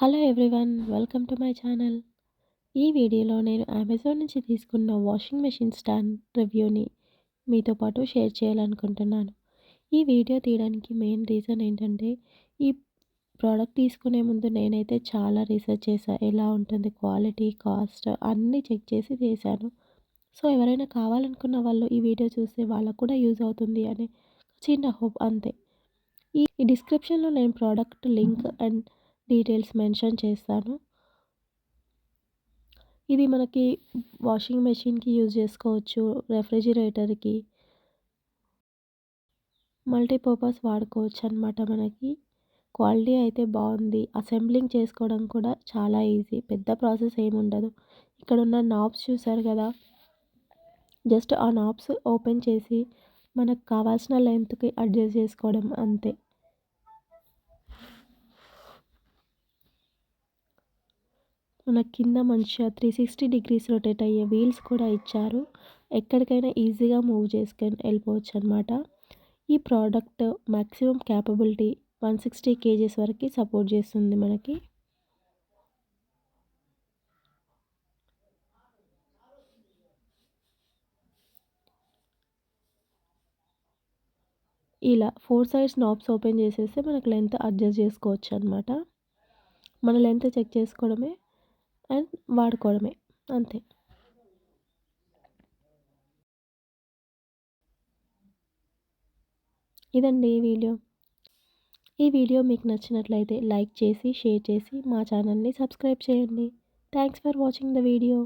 Hello everyone, welcome to my channel. ఈ వీడియోలో నేను అమెజాన్ నుంచి తీసుకున్న వాషింగ్ మెషిన్ స్టాండ్ రివ్యూని మీతో పాటు షేర్ చేయాలనుకుంటున్నాను. ఈ వీడియో తీయడానికి మెయిన్ రీజన్ ఏంటంటే, ఈ ప్రోడక్ట్ తీసుకునే ముందు నేనైతే చాలా రీసెర్చ్ చేశా. ఎలా ఉంటుంది క్వాలిటీ, కాస్ట్ అన్నీ చెక్ చేసి చేశాను. సో, ఎవరైనా కావాలనుకున్న వాళ్ళు ఈ వీడియో చూస్తే వాళ్ళకు కూడా యూజ్ అవుతుంది అనే చిన్న హోప్ అంతే. ఈ డిస్క్రిప్షన్‌లో నేను product link and details mention చేస్తాను. ఇది మనకి వాషింగ్ మెషిన్‌కి యూజ్ చేసుకోవచ్చు. రెఫ్రిజిరేటర్‌కి, మల్టీపర్పస్ వాడుకోవచ్చనమాట మనకి. క్వాలిటీ అయితే బావుంది. అసెంబ్లింగ్ చేసుకోవడం కూడా చాలా ఈజీ. పెద్ద ప్రాసెస్ ఏముండదు. ఇక్కడున్న నాబ్స్ చూసారు గదా! జస్ట్ ఆ నాబ్స్ ఓపెన్ చేసి మనకు కావాల్సిన లెంగ్త్‌కి అడ్జస్ట్ చేసుకోవడం అంతే. మన కింద మంచిగా 360 డిగ్రీస్ రొటేట్ అయ్యే వీల్స్ కూడా ఇచ్చారు. ఎక్కడికైనా ఈజీగా మూవ్ చేసుకొని వెళ్ళిపోవచ్చనమాట. ఈ ప్రోడక్ట్ మాక్సిమం క్యాపబిలిటీ 160 కేజీస్ వరకి సపోర్ట్ చేస్తుంది మనకి. ఇలా 4 సైడ్స్ నాబ్స్ ఓపెన్ చేసేస్తే మనకు లెంత్ అడ్జస్ట్ చేసుకోవచ్చనమాట. మన లెంత్ చెక్ చేసుకోవడమే అండ్ వాడుకోవడమే అంతే. ఇదండి ఈ వీడియో. ఈ వీడియో మీకు నచ్చినట్లయితే లైక్ చేసి, షేర్ చేసి మా ఛానల్‌ని సబ్స్క్రైబ్ చేయండి. Thanks for watching the video.